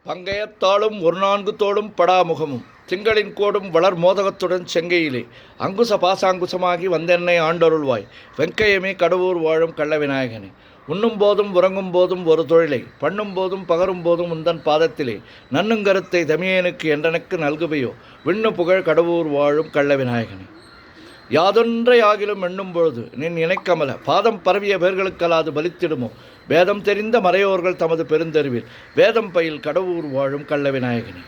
பங்கயத்தாலும் ஒரு நான்கு தோளும் படாமுகமும் திங்களின் கோடும் வளர் மோதகத்துடன் செங்கையிலே அங்குச பாசாங்குசமாகி வந்தென்னை ஆண்டருள்வாய் வெங்கையமே கடவுர் வாழும் கள்ள விநாயகனே. உண்ணும் போதும் உறங்கும் போதும் ஒரு தொழிலை பண்ணும் போதும் பகரும் போதும் உந்தன் பாதத்திலே நன்னுங்கருத்தை தமியனுக்கு என்றனுக்கு நல்குவையோ விண்ணு புகழ் கடவுர் வாழும் கள்ள விநாயகனே. யாதொன்றை ஆகிலும் எண்ணும் பொழுது நின் இணைக்கமல பாதம் பரவிய பேர்களுக்கல்லாது பலித்திடுமோ வேதம் தெரிந்த மறையோர்கள் தமது பெருந்தெருவில் வேதம் பயில் கடவுர் வாழும் கள்ள விநாயகனே.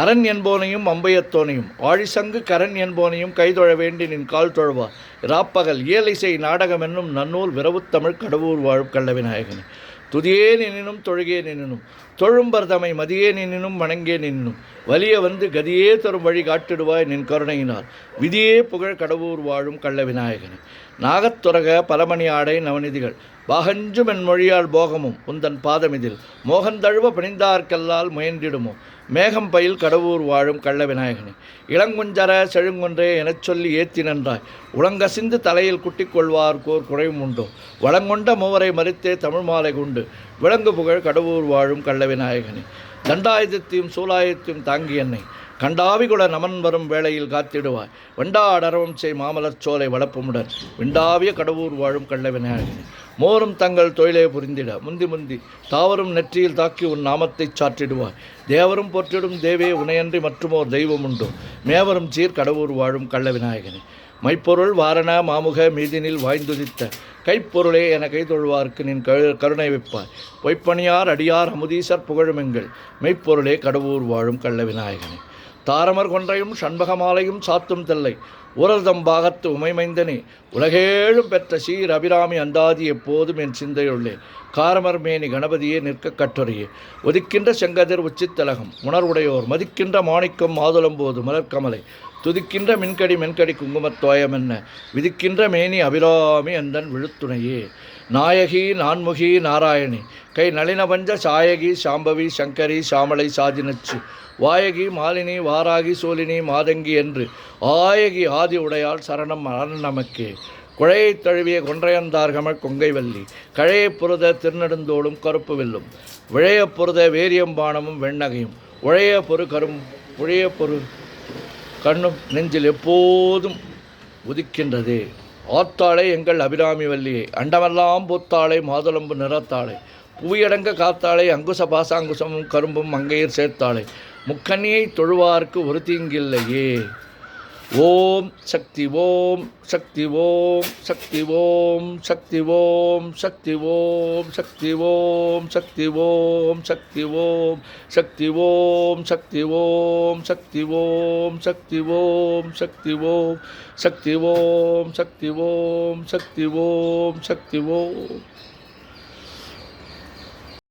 அரண் என்போனையும் அம்பையத்தோனையும் ஆழிசங்கு கரண் என்போனையும் கைதொழ வேண்டி நின் கால் தொழுவார் இராப்பகல் இயலிசை நாடகம் என்னும் நன்னூல் விரவுத்தமிழ் கடவுர் வாழும் கள்ள விநாயகனே. துதியே நினினும் தொழுகே நினினும் தொழும்பர்தமை மதியே நினினும் வணங்கே நினினும் வலிய வந்து கதியே தரும் வழி காட்டிடுவாய் நின் கருணையினால் விதியே புகழ் கடவுர் வாழும் கள்ள விநாயகனே. நாகத்துரக பலமணி ஆடை நவநிதிகள் பாகஞ்சும் என் மொழியால் போகமும் உந்தன் பாதமிதில் மோகந்தழுவ பணிந்தார்க்கல்லால் முயன்றிடுமோ மேகம் பயில் கடவுர் வாழும் கள்ள விநாயகனே. இளங்குஞ்சர செழுங்குன்றே எனச் சொல்லி ஏத்தி நன்றாய் உளங்கசிந்து தலையில் குட்டிக் கொள்வார்கோர் குறையும் உண்டோ வளங்கொண்ட மூவரை மறித்தே தமிழ் மாலை கொண்டு விளங்கு புகழ் கடவுர் வாழும் கள்ள விநாயகனே. தண்டாயுதத்தையும் சூலாயுதத்தையும் தாங்கி என்னை கண்டாவிகுல நமன் வரும் வேளையில் காத்திடுவாய் வெண்டாடரவம் செய் மாமலர் சோலை வளப்புமுடன் விண்டாவிய கடவுர் வாழும் கள்ள விநாயகனே. மோரும் தங்கள் தொழிலை புரிந்திட முந்தி தாவரும் நெற்றியில் தாக்கி உன் நாமத்தை சாற்றிடுவாய் தேவரும் போற்றிடும் தேவே உனையன்றி மற்றுமோர் தெய்வம் உண்டோ மேவரும் சீர் கடவுர் வாழும் கள்ள விநாயகனே. மைப்பொருள் வாரண மாமுக மீதினில் வாய்ந்துதித்த கைப்பொருளே என கைதொழுவார்க்கு நின் கருணை வைப்பாய் பொய்ப்பணியார் அடியார் அமுதீசர் புகழுமெங்கள் மெய்ப்பொருளே கடவுர் வாழும் கள்ள விநாயகனே. தாரமர் கொன்றையும் சண்பகமாலையும் சாத்தும் தெல்லை ஊரல்தம் பாகத்து உமைமைந்தனே உலகேழும் பெற்ற சீர் அபிராமி அந்தாதி எப்போதும் என் சிந்தையுள்ளே காரமர் மேனி கணபதியே நிற்க கட்டுரையே ஒதிக்கின்ற செங்கதிர் உச்சித்தலகம் உணர்வுடையோர் மதிக்கின்ற மாணிக்கம் மாதுளம்போது மலர்கமலை துதிக்கின்ற மென்கடி குங்குமத்தோயம் என்ன விதிக்கின்ற மேனி அபிராமி அந்தன் விழுத்துணையே. நாயகி நான்முகி நாராயணி கை நளினபஞ்ச சாயகி சாம்பவி சங்கரி சாமலை சாதினச்சு வாயகி மாலினி வாராகி சோலினி மாதங்கி என்று ஆயகி ஆதி உடையால் சரணம் அரண் நமக்கே. குழையை தழுவிய கொன்றையந்தார்கமழ் கொங்கை வள்ளி கழையை புரத திருநெடுந்தோளும் கருப்பு வெல்லும் விழைய புரத வேரியம்பானமும் வெண்ணகையும் உழைய பொறு கண்ணும் நெஞ்சில் எப்போதும் உதிக்கின்றதே. ஆத்தாளை எங்கள் அபிராமி வள்ளியை அண்டமெல்லாம் பூத்தாளை மாதுளம்பு நிறத்தாளை புவியடங்க காத்தாளை அங்குச பாசாங்குசமும் கரும்பும் மங்கையர் சேர்த்தாளை முக்கண்ணியை தொழுவார்க்கு ஒரு தீங்கில்லையே. ஓம் சக்தி ஓம் சக்தி ஓம் சக்தி ஓம் சக்தி ஓம் சக்தி ஓம் சக்தி ஓம் சக்தி ஓம் சக்தி ஓம் சக்தி ஓம் சக்தி ஓம் சக்தி ஓம் சக்தி ஓம் சக்தி ஓம் சக்தி ஓம் சக்தி ஓம் சக்தி ஓம் சக்தி ஓம்.